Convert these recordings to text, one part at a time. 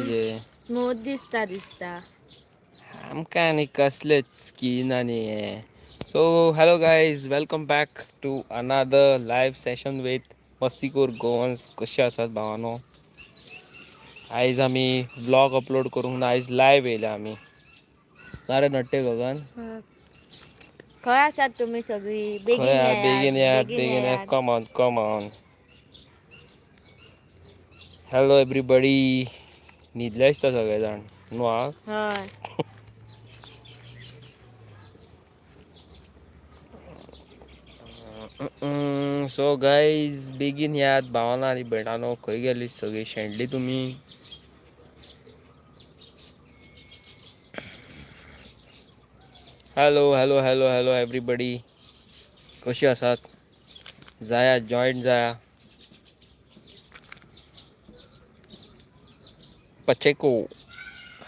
तुझे स्मूथ दिसता. आमका आणि कसलेच स्किन आणि so hello guys welcome back to another live session with मस्तीखोर गोवन्स. कसे आसात भावानो? आयज आम्ही ब्लॉग अपलोड करूंक ना, आयज लाईव्ह येयला आम्ही. नारे नट्टे गगन खंय आसात तुम्ही सगळी? खंय बेगीन हा येयात, बेगीन बेगीन या येयात. Come on. Hello everybody. न्हिदले दिसता सगळे जाण न्हू हा. हय. सो गाईज बेगीन यात भावानो आनी भयणानो. खंय गेलीं सगळीं शेणली तुमी? Hello hello hello hello everybody. कशी आसात? जाया जॉयंट जाया. पचेको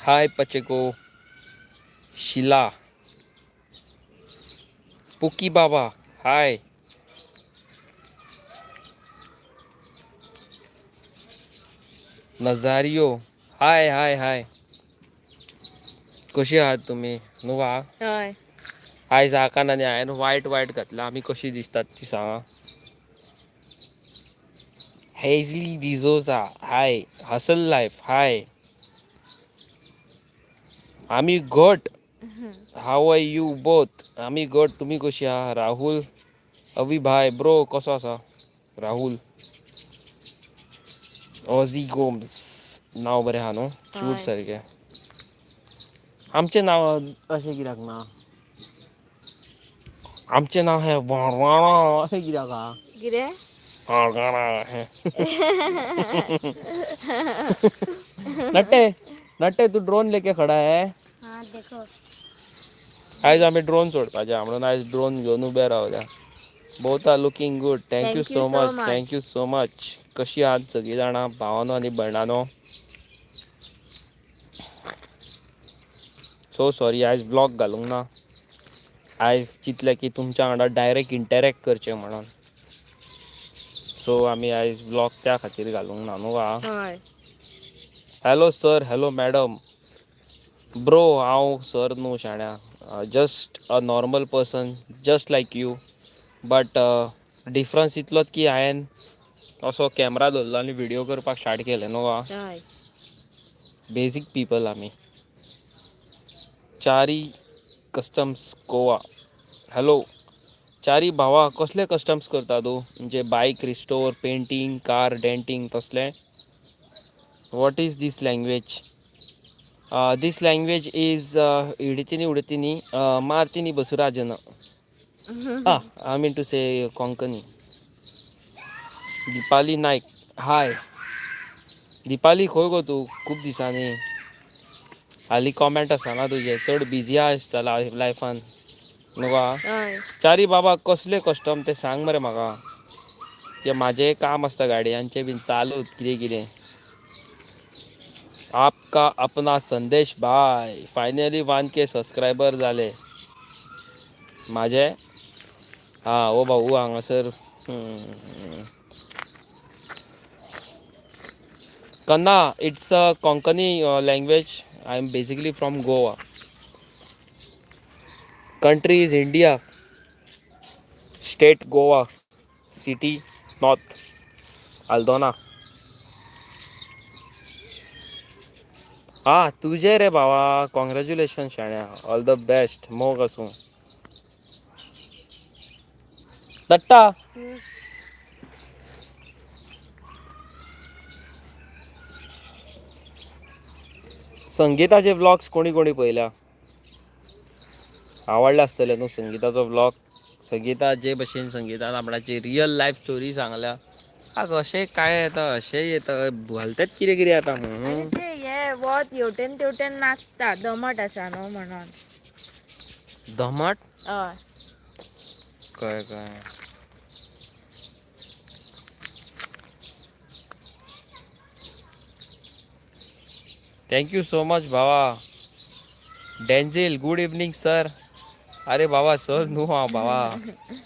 हाय पचेको. शिला पुकी बाबा हाय. नजारियो हाय हाय हाय. कशी आहात तुम्ही? न्हू हा. हय. आयज आकान आनी हांवें वायट घातला. आमी कशी दिसतात ती सांगा? हेझली डिझोजा हाय. हसल लायफ हाय. आमी घट. How are you both? आमी घट. तुमी कशी आहा? राहुल अवी भाय ब्रो कसो आसा राहुल? ऑझी गोम्स नांव बरें आहा न्हू? क्यूट हय सारकें. आमचें नांव अशें कित्याक ना? आमचें नांव हें अशें कित्याक हा? कितें? नट्टे नट्टे तू ड्रोन लेके खडा है. हाँ देखो. आयज आमी ड्रोन सोडपाचे आहा म्हणून आयज ड्रोन घेवन उबे रावल्या. Both are looking good. Thank you so much. Thank you so much. कशी आहात सगळीं जाणां भावानो आनी भयणानो? सो सॉरी आयज ब्लॉग घालूंक ना. आयज चिंतलें की तुमच्या वांगडा डायरेक्ट इंटरेक्ट करचें म्हणोन. सो आमी आयज ब्लॉग त्या खातीर घालूंक ना न्हू हा. हय. Hello sir hello madam. Bro हांव सर न्हू शाण्या. Just a normal person just like you. But difference इतलोच की हांवें असो कॅमेरा धरलो आनी व्हिडियो करपाक स्टार्ट केलें न्हू हा. हय. बेजीक पिपल आमी. चारी कस्टम्स गोवा. हॅलो चारी भावा कसले कस्टम्स करता तूं? म्हणजे बायक रिस्टोर, पेंटींग, कार डेंटींग तसलें? What is this language? This language is इडितीनी उडीतीनी मारतीनी बसूराजन. I mean to say Konkani. Dipali Naik hi. Dipali खंय गो तूं खूब दिसांनी? हालीं कॉमेंट आसना तुजें चड बिजी आहा दिसता लायफान न्हू हा. हय. चारी बाबा कसले कस्टम ते सांग मरे म्हाका. ते म्हाजें काम आसता गाडयांचें बीन चालूच कितें कितें. आपका अपना संदेश भाय फायनली 1K सबस्क्रायबर जाले. म्हाजें हा हो भाऊ हांगासर. कन्ना it's a Konkani language. I am basically from Goa. Country is India. State Goa. City north Aldona. हा तुजें रे भावा कॉंग्रेच्युलेशन शाण्या ऑल द बेस्ट मोग आसूं. दत्ता संगीताचे व्लॉग्स कोणी कोणी पळयल्या? आवडले आसतले न्हू संगीताचो ब्लॉग. संगीता जे भशेन संगीता आपणाची रियल लायफ स्टोरी सांगल्या. अशें कांय येता अशेंय येता भलतेंच कितें कितें येता. आनी ते हे वत हेवटेन तेवटेन नाचता दमट आसा न्हू म्हणोन. दमट हय. कळ्ळें. थँक्यू सो मच भावा. डेंझील गूड इवनिंग सर. अरे बाबा सर न्हू हांव भावा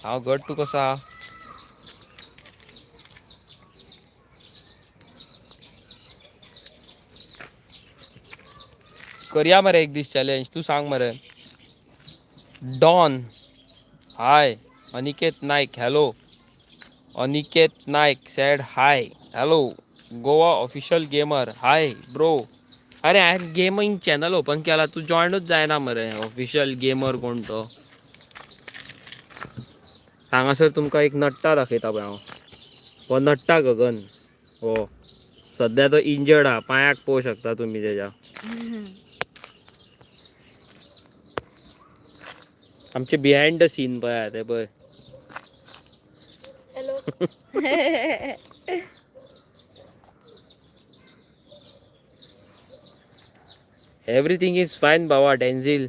हांव घट. तूं कसो आहा? करूया मरे एक दिस चॅलेंज. तू सांग मरे. Don hi. Aniket Naik hello. Aniket Naik sad hi hello. Goa official gamer hi bro. अरे यार गेमिंग चॅनल ओपन केला तू जॉईनच जायना मरे. ऑफिशियल गेमर कोणतो हांगासर तुमकां एक नट्टा दाखयता पळय हांव. हो नट्टा गगन. हो सध्या तो इंजर्ड हा. पांयाक पळोवंक शकता तुमी तेज्या. आमचे बिहाइंड द सीन पळय ते पळय. हॅलो. एव्हरीथिंग इज फाईन भावा डेन्झिल.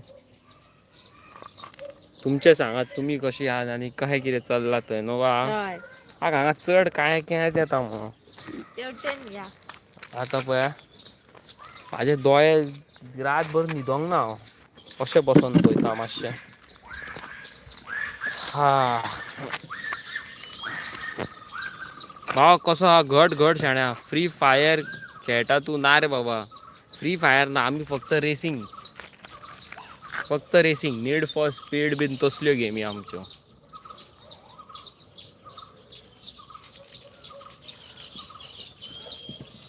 तुमचे सांगात तुमी कशी आहात आनी कशें कितें चल्लां थंय न्हू वा. हय हांगा चड कांय केळें येता मगो. तेवटेन या. आतां पळया म्हाजे दोळे रातभर न्हिदोंग ना हांव. अशें बसोन पळयता मातशें. हा भावा कसो हा घट घट शाण्या. फ्री फायर खेळटा तूं ना रे बाबा. फ्री फायर ना आमी फक्त रेसींग. फक्त रेसींग नीड फॉर स्पीड बीन तसल्यो गेमी आमच्यो.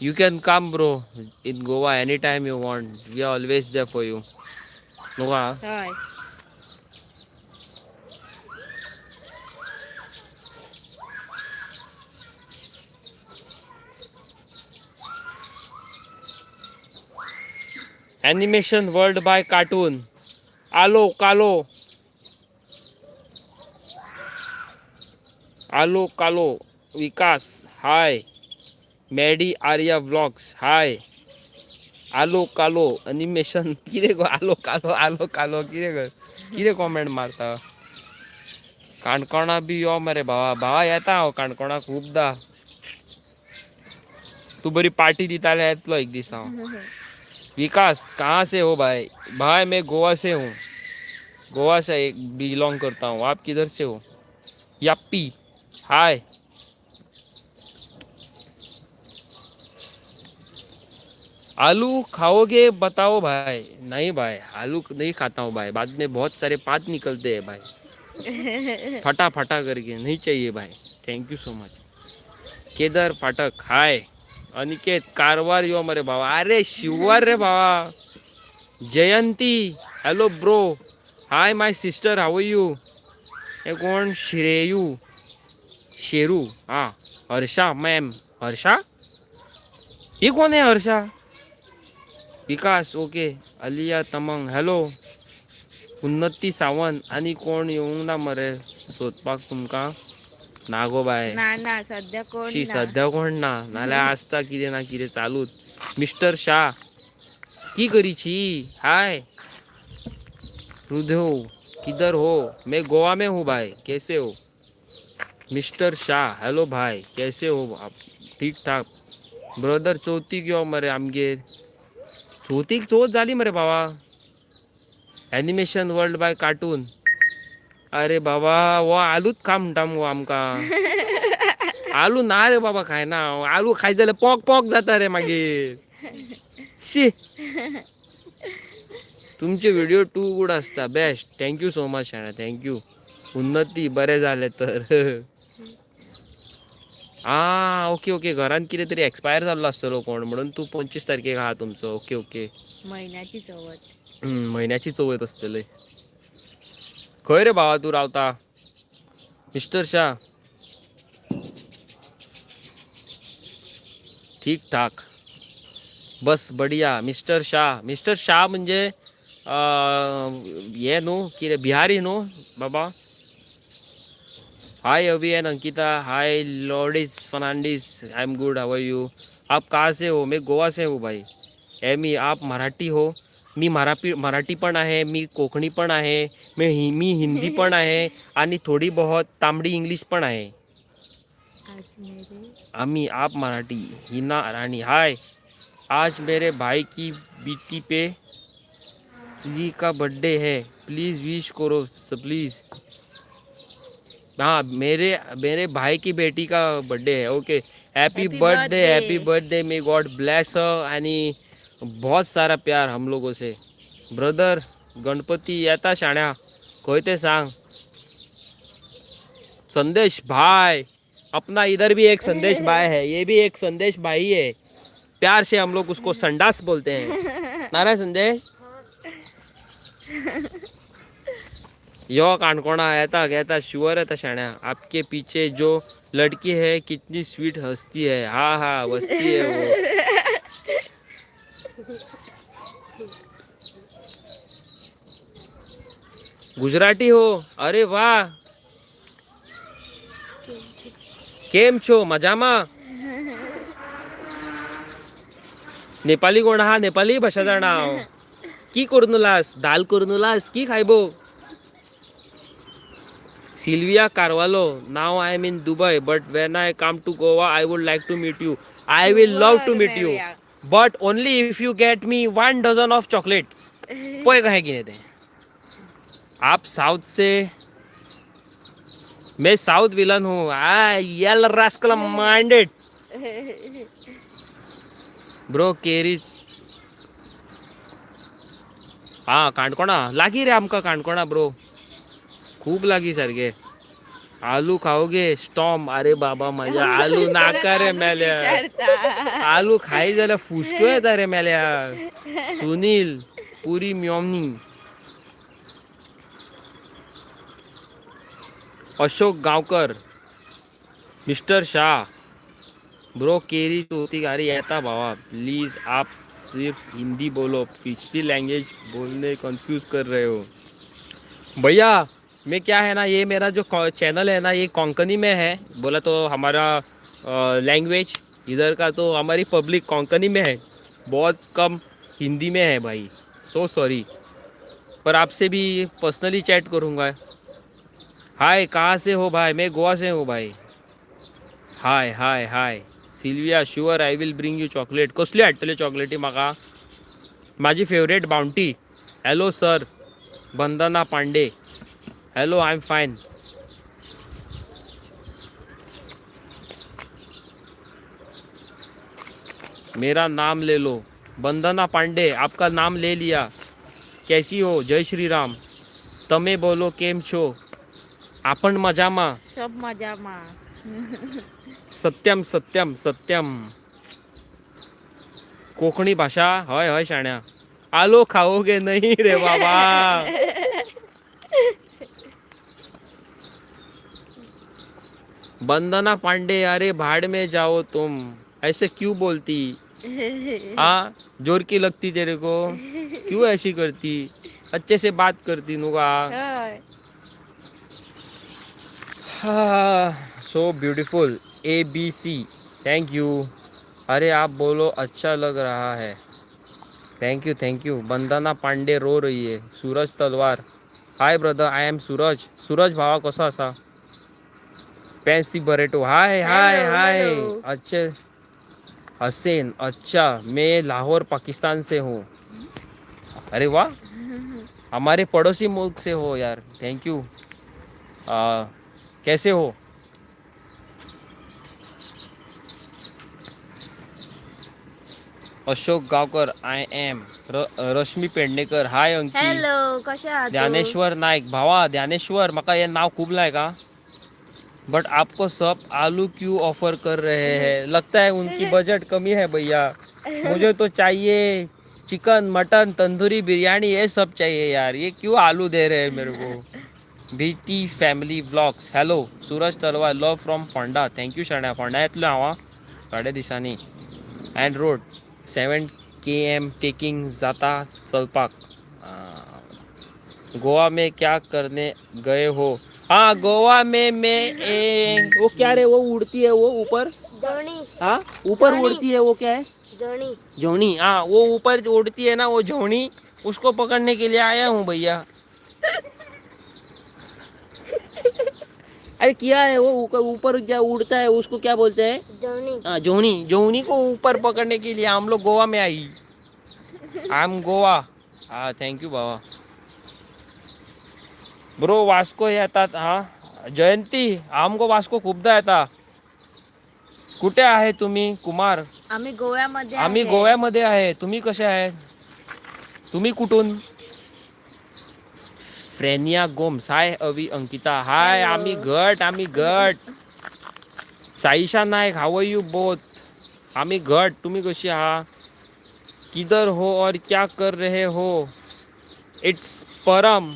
You can come bro in Goa anytime you want. We are always there for you. No का? हय. Animation world by cartoon. आलो कालो. आलो कालो. विकास हाय. मॅडी आर्या व्लॉग्स हाय. आलो कालो एनिमेशन कितें गो आलो कालो कितें कॉमेंट मारता. काणकोणा बी यो मरे भावा. भावा येता हांव काणकोणा खूबदां. तू बरी पार्टी दिताले येतलो एक दीस हांव. विकास कहाँ से हो भाई. भाई मैं गोवा से हूँ. गोवा से बिलोंग करता हूँ. आप किधर से हो. यप्पी हाय. आलू खाओगे बताओ भाई. नहीं भाई आलू नहीं खाता हूँ भाई. बाद में बहुत सारे पात निकलते हैं भाई. फटा फटा करके नहीं चाहिए भाई. Thank you so much. Kedar Phatak hi. Aniket Karwar यो मरे भावा. अरे शिवार रे भावा. Jayanti hello bro. Hi my sister how you. हे कोण श्रेयू शेरू. हां हर्षा मॅम. हर्षा ही कोण आहे हर्षा. विकास ओके. अलिया तमंग हॅलो. उन्नती सावंत आणि कोण येऊंक ना मरे सोदपाक तुमकां. नागो बाय. ना सध्या कोण शी ना. सध्या कोण ना नाल्यार आसता कितें ना कितें चालूच. मिस्टर शाह की करी छी. हाय रुदेव किधर हो. मैं गोवा में हूँ भाई. कैसे हो. मिस्टर शाह हेलो भाई कैसे हो आप. ठीक ठाक. ब्रदर चवथीक यो मरे आमगेर. चवथीक चवथ जाली मरे भावा. Animation world by cartoon. अरे बाबा वो आलूच खा म्हणटा मगो आमकां. आलू ना रे बाबा खायना. आलू खायत जाल्यार पोक पोक जाता रे मागीर. शी तुमचे व्हिडिओ टू गुड असता बेस्ट. थँक्यू सो मच शाण्या थँक्यू. उन्नती बरें जालें तर. आं ओके ओके. घरान कितें तरी एक्सपायर जाल्लो आसतलो कोण म्हणून तूं 25 तारखेक आहा तुमचो. Okay okay. महिन्याची चवथ. म्हयन्याची चवथ आसतली. खंय रे भावा तूं रावता. मिस्टर शाह ठीक ठाक बस बढिया. मिस्टर शाह म्हणजे ये न्हू कितें बिहारी न्हू बाबा. Hi Avi and Ankita. Hi Lourdes Fernandes. I am good how are you. आप कहाँ से हो. मैं गोवा से हूँ भाई. एमी आप मराठी हो. मी मराठी पण आहे. मी कोकणी पण आहे. मी हिंदी पण आहे आणि थोडी बहुत तांबडी इंग्लिश पण आहे. आम्ही आप मराठी. हिना राणी हाय. आज मेरे भाई की बेटी पे जी का बर्थडे है. प्लीज़ विश करो प्लीज़. हाँ मेरे भाई की बेटी का बर्थडे है. Okay happy birthday. Happy birthday. May God bless her आणि बहुत सारा प्यार हम लोगों से ब्रदर. गणपती येता शाण्या कोई ते सांग. संदेश भाई अपना इधर भी एक संदेश भाई है, ये भी एक संदेश भाई है. प्यार से हम लोग उसको संडास बोलते हैं. नाराय संदेश. यो कानकोणा येता घेता शुअर येता शाण्या. आपके पीछे जो लड़की है कितनी स्वीट हंसती है. हाँ हाँ बसती है वो. गुजराती हो. अरे वाह. केम छो मजामा. नेपाली कोण हा. नेपाली भाषा जाणा. की करून दाल करून की खायबो. Sylvia Carvalho, now I am in Dubai, but when I come to Goa, I would like to meet you. I will love to meet you, but only if you get me 1 dozen of chocolates. पोए कहे कि नहीं थे. आप south से. मैं south villain हूँ. येल रास्कल माइंडेड. ब्रो केरी. हाँ काणकोणा लागी रे आमका काणकोणा ब्रो. खूप लागी सारखे. आलू खाओगे स्टॉम. अरे बाबा माझ्या आलू नाका रे मेल्या. आलू खाई जाल्यार फुसक्यो येता रे मेल्या. सुनील पुरी म्योमनी. अशोक गावकर. मिस्टर शाह. ब्रो केरी होती गाड़ी येता भावा प्लीज. आप सिर्फ हिंदी बोलो, पिछली लैंग्वेज बोलने कंफ्यूज कर रहे हो भैया. मैं क्या है ना, ये मेरा जो चैनल है ना ये कोंकणी में है. बोला तो हमारा लैंग्वेज इधर का तो हमारी पब्लिक कोंकणी में है. बहुत कम हिंदी में है भाई. So sorry. पर आपसे भी पर्सनली चैट करूँगा. हाय कहाँ से हो भाई. मैं गोवा से हूँ भाई. Hi hi hi. Silvia sure I will bring you chocolate. कसली हाडटले चॉकलेटी म्हाका. माझी favourite Bounty. Hello sir. Vandana Pandey. Hello I am fine. मेरा नाम ले लो. वंदना पांडे आपका नाम ले लिया. कैसी हो. जय श्री राम. तमे बोलो केम छो. आपण मजामा. सब मजामा. सत्यम सत्यम सत्यम. कोकणी भाषा. हय हय शाण्या. आलो खाओगे नहीं रे बाबा. वंदना पांडे अरे भाड़ में जाओ तुम. ऐसे क्यों बोलती. हाँ जोर की लगती तेरे को. क्यों ऐसी करती. अच्छे से बात करती नुका. So beautiful. ABC thank you. अरे आप बोलो अच्छा लग रहा है. Thank you thank you. Vandana Pandey रो रही है. Suraj Talwar. Hi brother I am Suraj. Suraj भावा कसा असा. Pansy Barreto. Hi hi hi. अच्छे हसेन. अच्छा मैं लाहौर पाकिस्तान से हूँ. अरे वाह. हमारे पड़ोसी मुल्क से हो यार. Thank you. कैसे हो. अशोक गावकर आय एम. रश्मी पेडणेकर. हाय अंकी. हॅलो कशा आहात. ज्ञानेश्वर नाईक. भावा ज्ञानेश्वर मका ये नाव खूब लायका. बट आपको सब आलू क्यों ऑफर कर रहे हैं. लगता है उनकी बजट कमी है भैया. मुझे तो चाहिए चिकन मटन तंदूरी बिरयानी ये सब चाहिए यार. ये क्यों आलू दे रहे हैं मेरे को. भीती फॅमिली व्लॉग्स. हॅलो सूरज तलवार. लव फ्रॉम फोंडा. थँक्यू शाण्या. फोंडा येतलो हांव थोड्या दिसांनी. अँड रोड 7 km टेकिंग जाता चलपाक. गोवा में क्या करने गए हो. हाँ गोवा में मैं वो क्या रे वो उड़ती है वो ऊपर. जोणी. हाँ ऊपर उड़ती है वो क्या है. जोणी. जोनी. हाँ वो ऊपर उड़ती है ना वो जोनी. उसको पकड़ने के लिए आया हूँ भैया. अरे क्या है वो ऊपर क्या उड़ता है उसको क्या बोलते हैं. जोणी. हाँ जोनी. जोनी को ऊपर पकड़ने के लिए हम लोग गोवा में आई. I am Goa. हाँ थँक्यू बाबा. ब्रो वास्को येतात. हा जयंती आमको वास्को खूपदा येता. कुठे आहे तुम्ही. कुमार. आम्ही गोव्यामध्ये आम्ही आहे. गोव्यामध्ये आहे. तुम्ही कसे आहे? तुम्ही कुठून? फ्रेनिया गोम्स हाय. अवी अंकिता हाय. आम्ही हॅलो. गट. Saisha Naik how are you both? आम्ही गट. तुम्ही कशी आहात? किधर हो और क्या कर रहे हो? इट्स परम.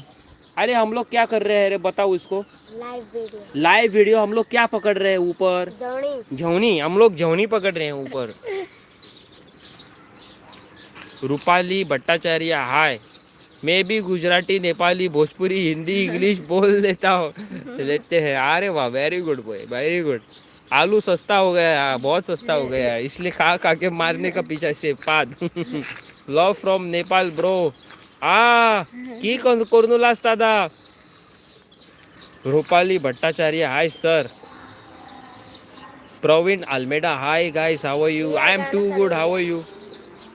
अरे हम लोग क्या कर रहे हैं रे, बताओ इसको. लाइव वीडियो हम लोग क्या पकड़ रहे हैं ऊपर? झवनी. हम लोग झवनी पकड़ रहे हैं ऊपर. रूपाली भट्टाचार्य हाय. मैं भी गुजराती, नेपाली, भोजपुरी, हिंदी, इंग्लिश बोल लेते हैं. अरे वाह, very good boy, very good. आलू सस्ता हो गया, बहुत सस्ता हो गया, इसलिए खा के मारने का पीछा से पाद. Love from Nepal bro. की कोर्नुलास दादा. Rupali Bhattacharya hi sir. Praveen Almeida hi guys, how are you? I am too good, how are you?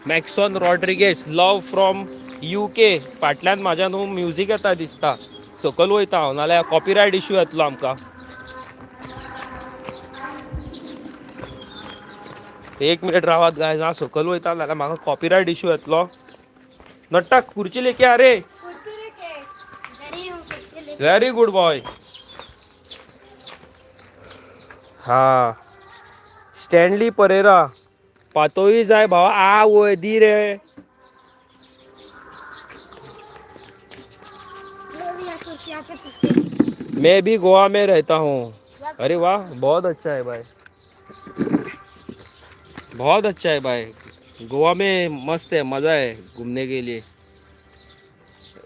Maxon Rodrigues love from UK. फाटल्यान म्हाज्या न्हू म्युझिक येता दिसता. सकयल वयता हांव, नाल्यार कॉपीरायट इश्यू येतलो आमकां. एक मिनिट रावात गायज, हांव सकयल वयता नाल्यार म्हाका कॉपीरायट इश्यू येतलो. नट्टा खुर्ची लेके आ रे. Very good boy. हा स्टॅनली परेरा. पातोई जाय भावा. वय दी रे. मैं भी गोवा में रहता हूँ. अरे वाह, बहुत अच्छा है भाई, बहुत अच्छा है भाई. गोवा में मस्त है, मज़ा है घूमने के लिए.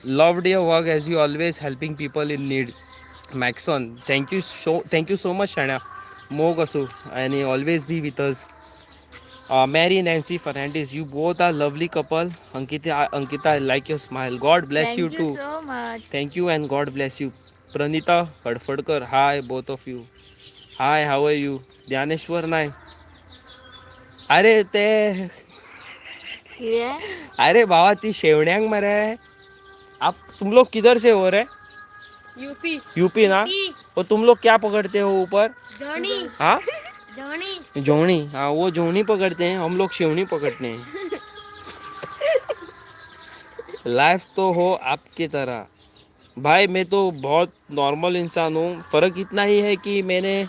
Loved your work as you always helping people in need. Maxon thank you so much शाण्या. मोग असो आणि always be with us. Mary Nancy Fernandez, you both are lovely couple. Ankita, I like your smile. God bless you thank you too. So much. Thank you and God bless you. Pranita Kadfadkar, hi both of you. Hi, how are you? Dhaneshwar नाही. अरे ते अरे बाबा ती शेवण्यांग मरे. आप तुम लोग किधर से हो रे? यूपी ना. और तुम लोग क्या पकड़ते हो ऊपर? हाँ जोनी. हाँ वो जोनी पकड़ते हैं, हम लोग शेवनी पकड़ते हैं. लाइफ तो हो आपकी तरह. भाई मैं तो बहुत नॉर्मल इंसान हूँ. फ़र्क इतना ही है कि मैंने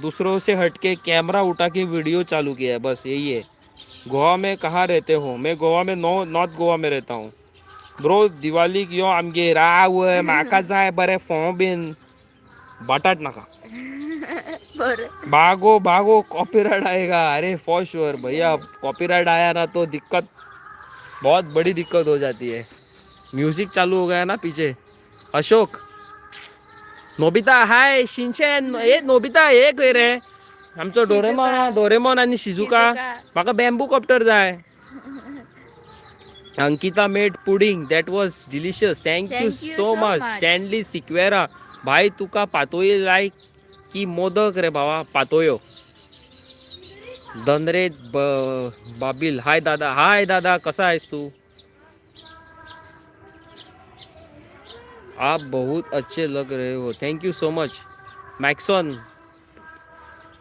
दूसरों से हटके कैमरा उठा के वीडियो चालू किया है, बस यही है. गोवा में कहाँ रहते हो? मैं गोवा में नॉर्थ गोवा में रहता हूँ. ब्रो दिवाली क्यों आमगे राव माका जाय बरे फोन बिन बटाट नका. भागो कॉपीराइट आएगा. अरे फॉर श्योर भैया, कॉपीराइट आया ना तो दिक्कत, बहुत बड़ी दिक्कत हो जाती है. म्यूजिक चालू हो गया ना पीछे. अशोक. नोबिता हाय. शिनचेन ए नोबिता एक रे. आमचो डोरेमॉन आणि शिजुका. म्हाका बॅम्बू कॉप्टर जाय. Ankita made pudding that was delicious. Thank you so much. Stanley Sequeira. भाई तुका पातोळी लायक की मोदक रे भावा? पातोयो. दनरे बाबिल हाय दादा. कसा आहेस तू? आप बहुत अच्छे लग रहे हो. Thank you so much Maxon.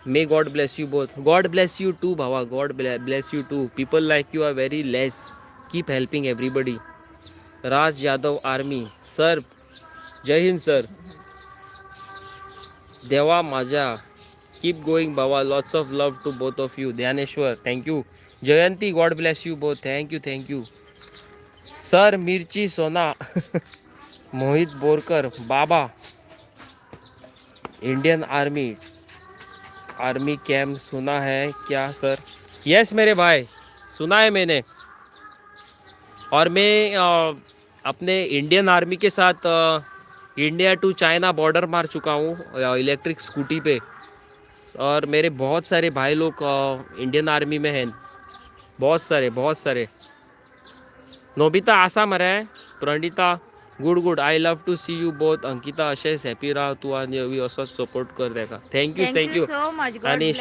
May God bless you both. God bless you too भावा. God bless you too. People like you are very less. Keep helping everybody. Raj Yadav army sir. Jai Hind sir. देवा माझा. कीप गोइंग भावा. Lots of love to both of you. Dnyaneshwar thank you. Jayanti God bless you both. Thank you sir. Mirchi Sona. Mohit Borkar बाबा. Indian army camp सुना है क्या sir? Yes मेरे भाई, सुना है मैंने. और मैं अपने इंडियन आर्मी के साथ इंडिया टू चाइना बॉर्डर मार चुका हूँ इलेक्ट्रिक स्कूटी पे. और मेरे बहुत सारे भाई लोग इंडियन आर्मी में हैं. बहुत सारे. नोबिता आसाम है. Pranita good. I love to see you both. Ankita असेच हॅपी राहा तू आणि अवी असंच सपोर्ट कर रे का. थँक्यू. So much. आणि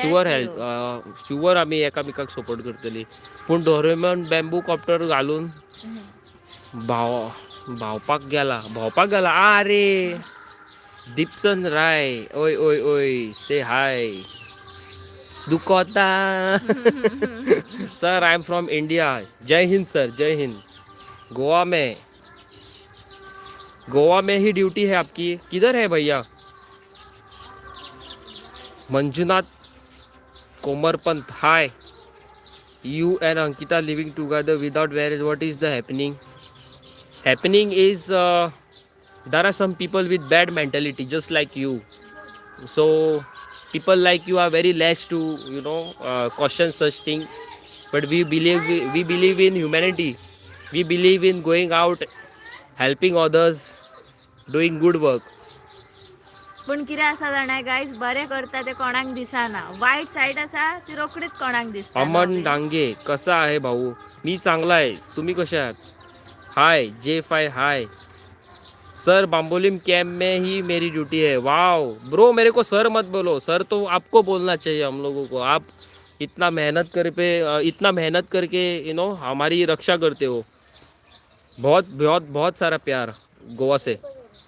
शुअर आम्ही एकामेकाक सपोर्ट करतली. पूण डोरेमॉन बॅम्बू कॉप्टर घालून भावपाक गेला. अरे दीपचंद राय. ओय से हाय. दुखता sir I am from India. Jai Hind sir, Jai Hind. Goa में ही ड्यूटी है आपकी. किधर है भैया? मंजुनाथ कोमरपंत, हाय. You and Ankita living together without marriage. What is the happening? Happening is there are some people with bad mentality, just like you. So people like you are very less to question such things. But we believe in humanity. We believe in going out, helping others, doing good work. पण कितें आसा जाणां guys, बरें करता ते कोणाक दिसना. वायट said आसा ती रोकडीच कोणाक दिसता. अमन डांगे, कसा आहे भाऊ? मी चांगला आहे. तुम्ही कसे आहात? हाय J5, hi sir. Bambolim camp में ही मेरी ड्यूटी है. वाओ ब्रो, मेरे को सर मत बोलो. सर तो आपको बोलना चाहिए हम लोगों को. आप इतना मेहनत करके हमारी रक्षा करते हो. बहुत बहुत बहुत सारा प्यार गोवा से.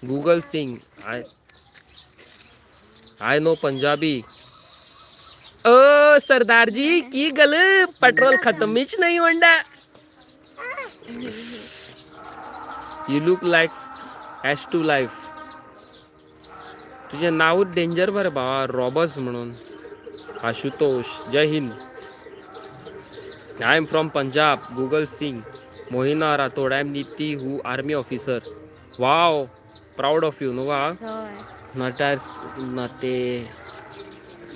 Google Singh, I know Punjabi. ओ सरदार जी की गल, पेट्रोल खत्म ही नहीं होंडा. You look like hash to life. तुझे नाव डेंजर बरं बाबा, रॉबर्स म्हणून. Ashutosh, Jai Hind. I am from Punjab. Google Singh. Mohina Rathod, I am Niti who army officer. Wow, proud of you. No वा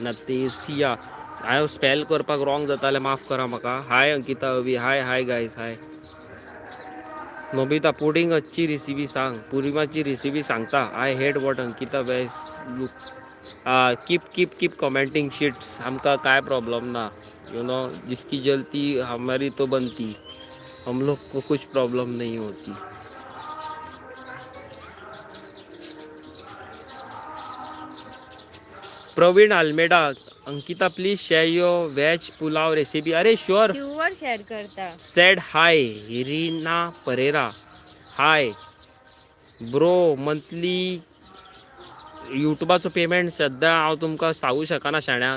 नतेसिया. हांव स्पेल करपाक रॉंग जाता जाल्यार माफ करा म्हाका. हाय अंकिता अवी, हाय गायज, हाय. नोबिता, पुडिंग अच्छी रेसिपी सांग. पुरिमाची रेसिपी सांगता. I hate what Ankita base look. Keep commenting sheets. हमका काय प्रॉब्लम ना. जिसकी जलती हमारी तो बनती. हम लोग को कुछ प्रॉब्लम नहीं होती. Praveen Almeida, Ankita please share your veg pulao recipe. अरे श्योर शेअर करता. Said hi. Hirina Pereira, hi bro. Monthly युट्यूबाचो पेमेंट सद्या हांव तुमकां सांगू शकना शाण्या.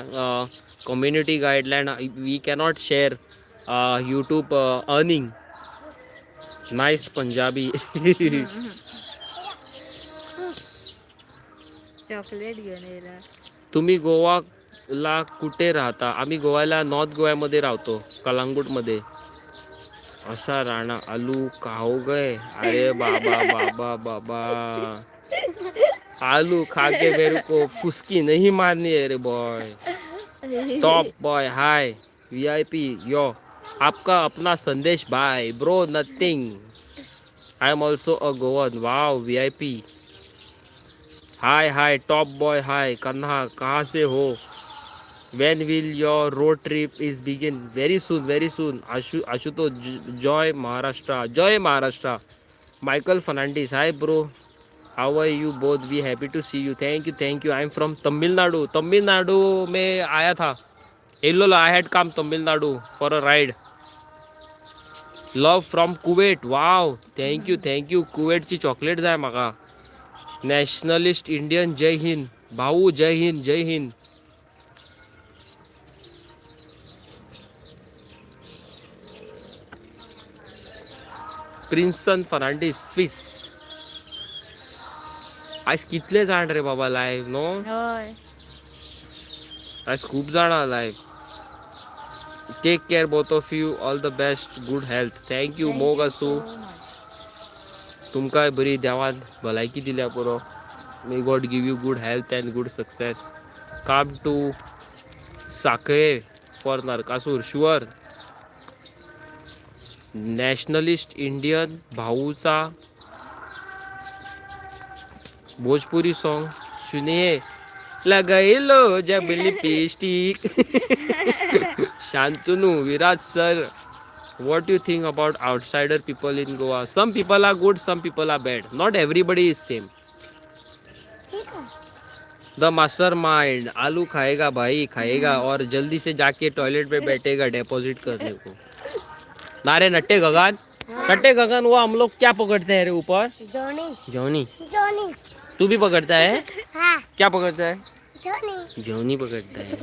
Community guideline we cannot share YouTube earning. Nice Punjabi. Chocolate घेऊन येला. तुम्ही गोवाला कुठे राहता? आम्ही गोव्याला नॉर्थ गोव्यामध्ये राहतो, कलांगूटमध्ये. असा राणा आलू खाओ गए. अरे बाबा बाबा बाबा, आलू खा के मेरे को फुसकी नहीं मारनी है रे boy. Top boy, hi. VIP yo, आपका अपना संदेश bye bro. Nothing, I am also a Goan. Wow VIP. Hi top boy, hi. Kanha, कहाँ से हो? When will your road trip is begin? Very soon. Ashutosh, Joy Maharashtra. Michael Fernandez, hi bro. How are you both? We happy to see you. Thank you. I am from Tamil Nadu में आया था. Hello, I had come Tamil Nadu for a ride. Love from Kuwait. Wow. Thank you. Kuwait ची chocolate जाय म्हाका. Nationalist Indian, Jai Hind भाऊ. Jai Hind. Prinson Fernandes, Swiss. आज कितले जाण रे बाबा लाईव्ह नो. आज खूप जाण live. Take care both of you. All the best. Good health. Thank you मोग असू. तुमकां बरी देवान भलायकी दिल्या पुरो. May God give you good health and good success. Come to Sakhali for Narkasur. Sure. Nationalist Indian भाऊचा भोजपुरी सॉन्ग सुनिए. लगाइलो जब lipstick. Shantanu, Viraj sir, what do you think about outsider people in Goa? Some people are good, some people are bad. Not everybody is same. The mastermind, आलू खाएगा भाई, खाएगा और जल्दी से जाके टॉयलेट पे बैठेगा डिपॉजिट करने को. नारे नट्टे गगन, वो हम लोग क्या पकड़ते हैं रे ऊपर? जोनी. तू भी पकड़ता है? हाँ. क्या पकड़ता है? जोनी पकड़ता है.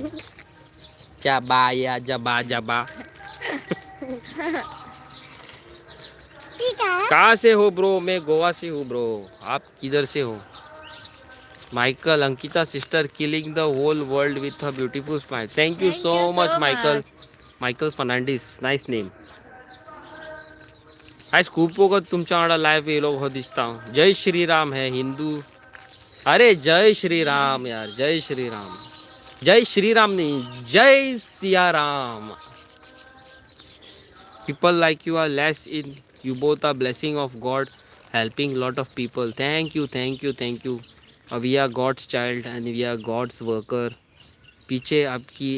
जाबा या जबा जबा। कहाँ से हो ब्रो? मैं गोवा से हूँ ब्रो। आप किधर से हो? Michael, Ankita sister killing the whole world with a beautiful smile. Thank you so much Michael. Michael Fernandes, nice name. आज खूप वखत तुमच्या वांगडा लाईव्ह येलो हो दिसता. जय श्रीराम है हिंदू. अरे जय श्रीराम यार, जय श्रीराम. जय श्रीराम नहीं, जय Siya Ram. People like you are less in. You both are blessing of God, helping lot of people. Thank you, thank you, thank you. We are God's child and we are God's worker. पीछे आपकी,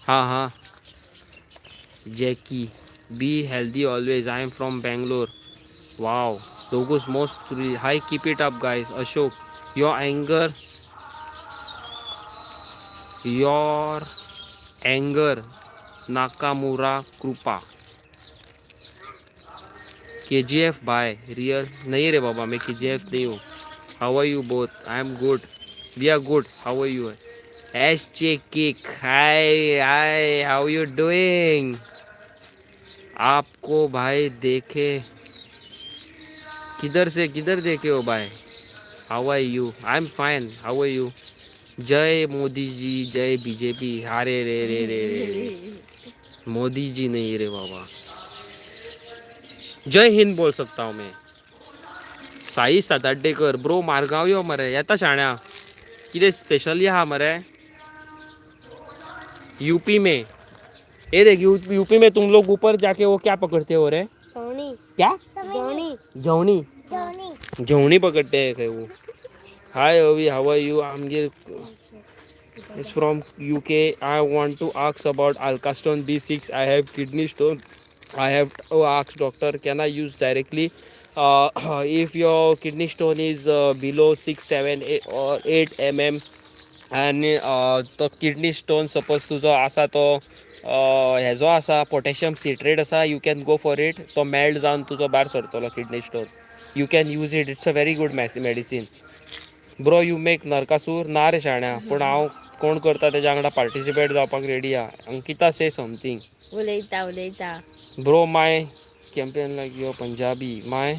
हाँ हाँ, जैकी. Be healthy always. I am from Bangalore. Wow. Logo's most hi. Keep it up, guys. Ashok, your anger. Nakamura Krupa. KGF by real नहीं रे बाबा, मैं KGF नहीं हूँ. How are you both? I am good. We are good. How are you? S J kick. Hi hi, how you doing? आपको भाई देखे, किधर देखे हो भाई? How are you? I am fine. How are you? जय मोदी जी, जय बीजेपी. अरे रे रे रे रे रे, मोदी जी नहीं रे बाबा. जय हिंद बोल सकता हूँ मैं. साई सदाडेकर ब्रो, मारगाव यो मरे येता शाण्या. कितें स्पेशल हा मरे यूपी में? ये देख, यूपी में तुम लोग ऊपर जाके वो क्या पकड़ते हो रे? क्या? जौनी. जौनी पकड़ते हैं क्या वो? Hi Avi, how are you? I am it's from UK. I want to ask about Alkastone B6. I have kidney stone. I have ask doctor, can I use directly if your kidney stone is below 6 7 or 8 mm आणि तो kidney stone suppose तुझो आसा तो हेजो आसा potassium citrate आसा, you can go for it. तो melt जावन तुजो भायर सरतलो kidney stone. You can use it. It's a very good medicine. Bro you make Narkasur. ना रे शाण्या, पूण हांव कोण करता तेज्या वांगडा पार्टिसिपेट जावपाक रेडी आहा. अंकिता से समथींग. उलयता. Bro my campaign like your Punjabi. My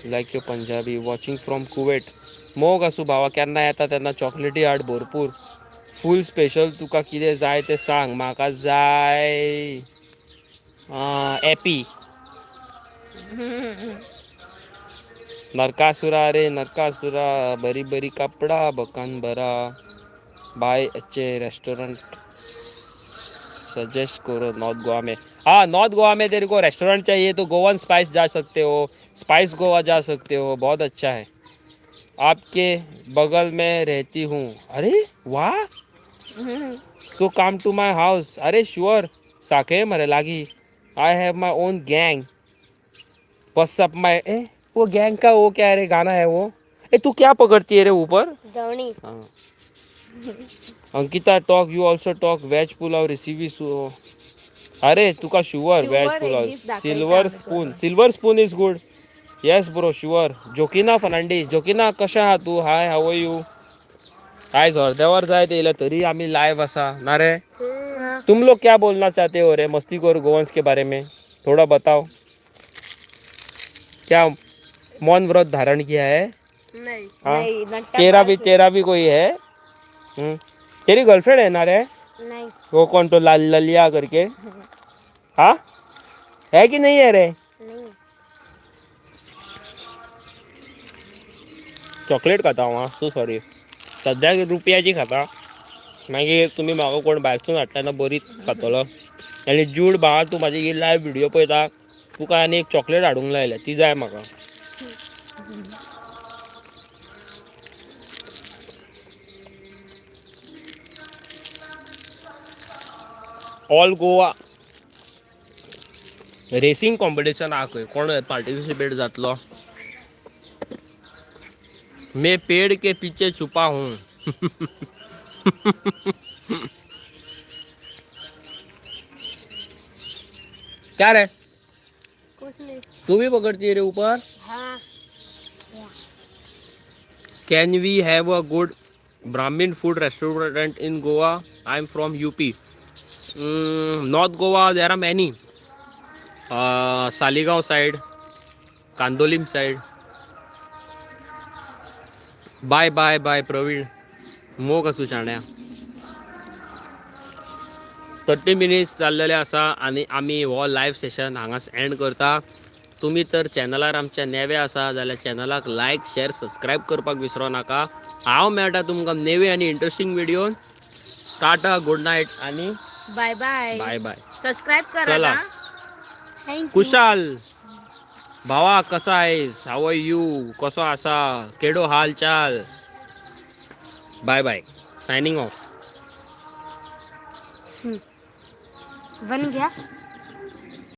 like your Punjabi watching from Kuwait. मोग आसूं भावा, केन्ना येता तेन्ना चॉकलेटी हाड भरपूर. फूल स्पेशल. तुका कितें जाय तें सांग. म्हाका जाय एपी. नरकासुरा रे नरकासुरा, बरी बरी कपडा बकान बरा. बाय अच्छे रेस्टोरेंट सजेस्ट करो नॉर्थ गोवा में. हाँ, नॉर्थ गोवा में तेरे को रेस्टोरेंट चाहिए तो गोवन स्पाइस जा सकते हो. स्पाइस गोवा जा सकते हो, बहुत अच्छा है. आपके बगल में रहती हूँ. अरे वाह. So come to my house. अरे श्योर. साखे मरे लागी. I have my own gang. बस अप माय वो गैंग का वो क्या है रे गाना है वो. तू क्या पकड़ती है रे ऊपर? जवणी. हाँ. Ankita talk. You also talk. Veg pulao recipe. अरे तुका sure veg pulao. Silver spoon is good. Yes bro sure. Joaquina Fernandes. Joaquina कशा आहात तू? Hi, how are you? आज अर्ध्यावर जाय येयले तरी आम्ही लाईव्ह असा ना रे. तुम लोग क्या बोलना चाहते हो रे मस्ती करो गोवंश के बारे में? थोड़ा बताओ. क्या मौन व्रत धारण किया है? हाँ. तेरा भी कोई है? तेरी गर्लफ्रेंड है ना रे? नहीं. वो कौन तो लाल ललिया करके? हाँ, है कि नहीं है रे? चॉकलेट खाता हांव. So sorry. सद्याक रुपयाची खाता. मागीर तुमी म्हाका कोण भायरसून हाडटाना बरी खातलो. आनी जूड भावा, तूं म्हाजी ही लायव्ह व्हिडिओ पळयता, तुका आनी एक चॉकलेट हाडूंक लायल्या, ती जाय म्हाका. ऑल गोवा रेसिंग कॉम्पिटिशन आहा खंय. कोण पार्टिसिपेट जातलो? मैं पेड़ के पीछे छुपा हूँ. क्या रे? कुछ नहीं. तू भी पकड़ती है रे ऊपर? हाँ. Can we have a good Brahmin food restaurant in Goa? I am from UP. North Goa, there are many. Saligaon side, Kandolim side. Bye bye bye Praveen. मोग असू शाण्या. 30 मिनिट्स चाललेले आसा आनी आमी हो लायव्ह सेशन हांगाच एंड करता. तुम्ही तर चॅनलार आमच्या नेवे आसा जाल्यार चॅनलाक लायक शेअर सबस्क्राईब करपाक विसरो नाका. हांव मेळटा तुमकां नेवे आनी इंटरेस्टिंग व्हिडिओन. टाटा, गुड नाईट आणि bye bye. Bye bye. Subscribe करा चला. ना. थँक्यू. कुशाल भावा कसा आहेस? How are you? कसो आसा? केडो हाल चाल? Bye bye. Signing off. बन गया.